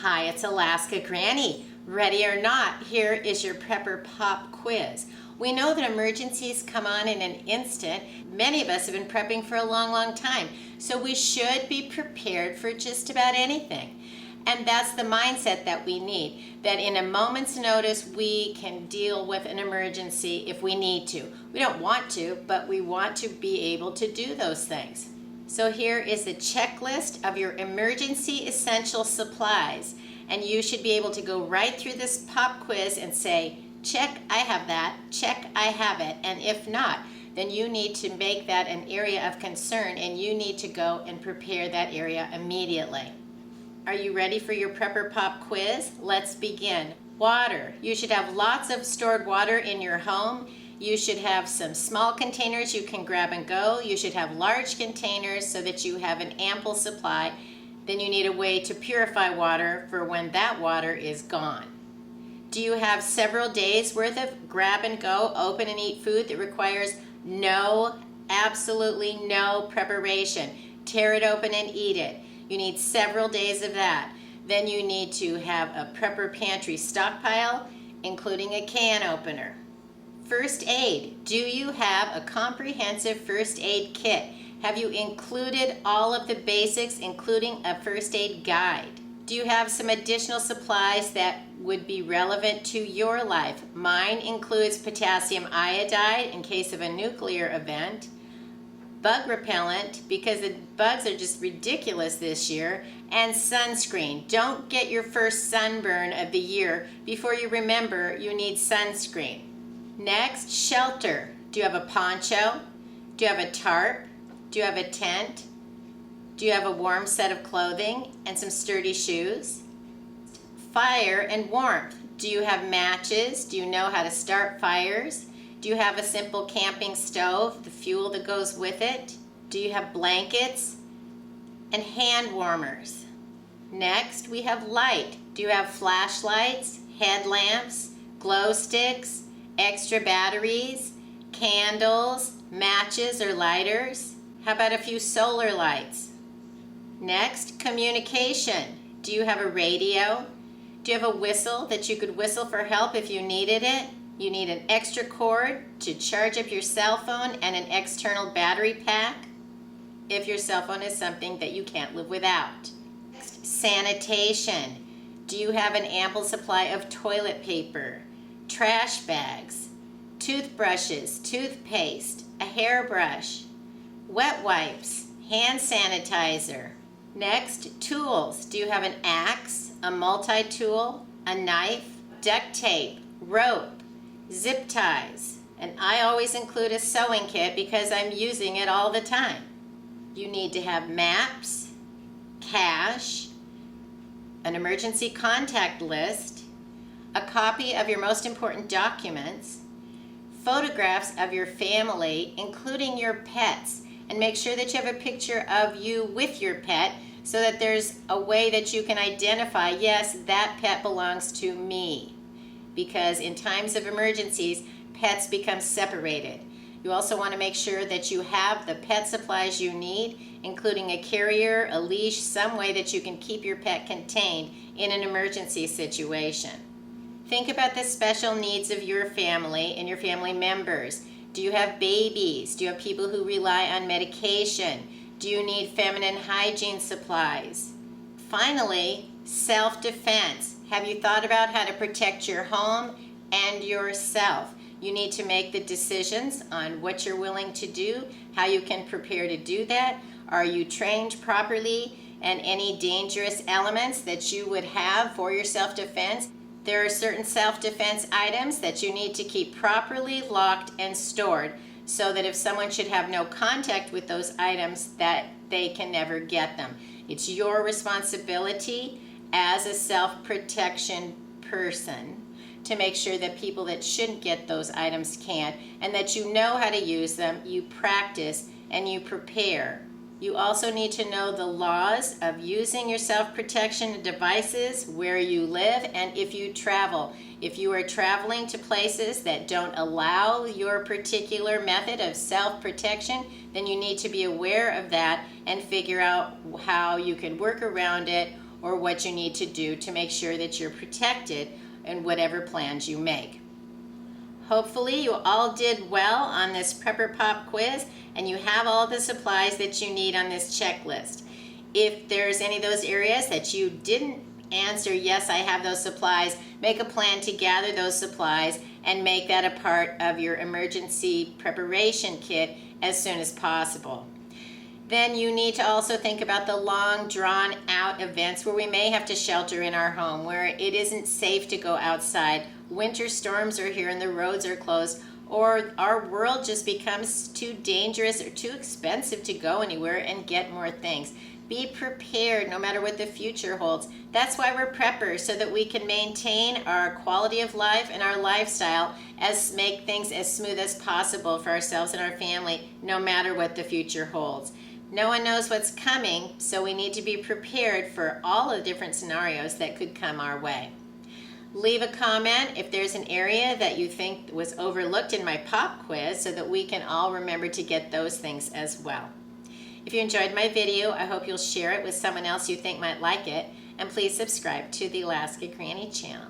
Hi, it's Alaska Granny. Ready or not, here is your Prepper Pop quiz. We know that emergencies come on in an instant. Many of us have been prepping for a long time, so we should be prepared for just about anything. And that's the mindset that we need, that in a moment's notice we can deal with an emergency if we need to. We don't want to, but we want to be able to do those things. So here is the checklist of your emergency essential supplies, and you should be able to go right through this pop quiz and say, check, I have that, check, I have it, and if not, then you need to make that an area of concern and you need to go and prepare that area immediately. Are you ready for your Prepper Pop quiz? Let's begin. Water. You should have lots of stored water in your home. You should have some small containers you can grab and go. You should have large containers so that you have an ample supply. Then you need a way to purify water for when that water is gone. Do you have several days worth of grab and go, open and eat food that requires absolutely no preparation? Tear it open and eat it. You need several days of that. Then you need to have a Prepper Pantry stockpile, including a can opener. First aid. Do you have a comprehensive first aid kit? Have you included all of the basics, including a first aid guide? Do you have some additional supplies that would be relevant to your life? Mine includes potassium iodide in case of a nuclear event, bug repellent because the bugs are just ridiculous this year, and sunscreen. Don't get your first sunburn of the year before you remember you need sunscreen. Next, shelter. Do you have a poncho? Do you have a tarp? Do you have a tent? Do you have a warm set of clothing and some sturdy shoes? Fire and warmth. Do you have matches? Do you know how to start fires? Do you have a simple camping stove, the fuel that goes with it? Do you have blankets and hand warmers? Next, we have light. Do you have flashlights, headlamps, glow sticks, extra batteries, candles, matches or lighters? How about a few solar lights? Next, communication. Do you have a radio? Do you have a whistle that you could whistle for help if you needed it? You need an extra cord to charge up your cell phone and an external battery pack if your cell phone is something that you can't live without. Next, sanitation. Do you have an ample supply of toilet paper, trash bags, toothbrushes, toothpaste, a hairbrush, wet wipes, hand sanitizer? Next, tools. Do you have an axe, a multi-tool, a knife, duct tape, rope, zip ties? And I always include a sewing kit because I'm using it all the time. You need to have maps, cash, an emergency contact list, a copy of your most important documents, photographs of your family, including your pets, and make sure that you have a picture of you with your pet so that there's a way that you can identify, yes, that pet belongs to me. Because in times of emergencies, pets become separated. You also want to make sure that you have the pet supplies you need, including a carrier, a leash, some way that you can keep your pet contained in an emergency situation. Think about the special needs of your family and your family members. Do you have babies? Do you have people who rely on medication? Do you need feminine hygiene supplies? Finally, self-defense. Have you thought about how to protect your home and yourself? You need to make the decisions on what you're willing to do, how you can prepare to do that. Are you trained properly, and any dangerous elements that you would have for your self-defense? There are certain self-defense items that you need to keep properly locked and stored so that if someone should have no contact with those items, that they can never get them. It's your responsibility as a self-protection person to make sure that people that shouldn't get those items can't, and that you know how to use them, you practice, and you prepare. You also need to know the laws of using your self-protection devices where you live and if you travel. If you are traveling to places that don't allow your particular method of self-protection, then you need to be aware of that and figure out how you can work around it or what you need to do to make sure that you're protected in whatever plans you make. Hopefully you all did well on this Prepper Pop quiz and you have all the supplies that you need on this checklist. If there's any of those areas that you didn't answer, yes, I have those supplies, make a plan to gather those supplies and make that a part of your emergency preparation kit as soon as possible. Then you need to also think about the long drawn out events where we may have to shelter in our home, where it isn't safe to go outside. Winter storms are here and the roads are closed, or our world just becomes too dangerous or too expensive to go anywhere and get more things. Be prepared no matter what the future holds. That's why we're preppers, so that we can maintain our quality of life and our lifestyle, make things as smooth as possible for ourselves and our family, no matter what the future holds. No one knows what's coming, so we need to be prepared for all the different scenarios that could come our way. Leave a comment if there's an area that you think was overlooked in my pop quiz, so that we can all remember to get those things as well. If you enjoyed my video, I hope you'll share it with someone else you think might like it, and please subscribe to the Alaska Granny channel.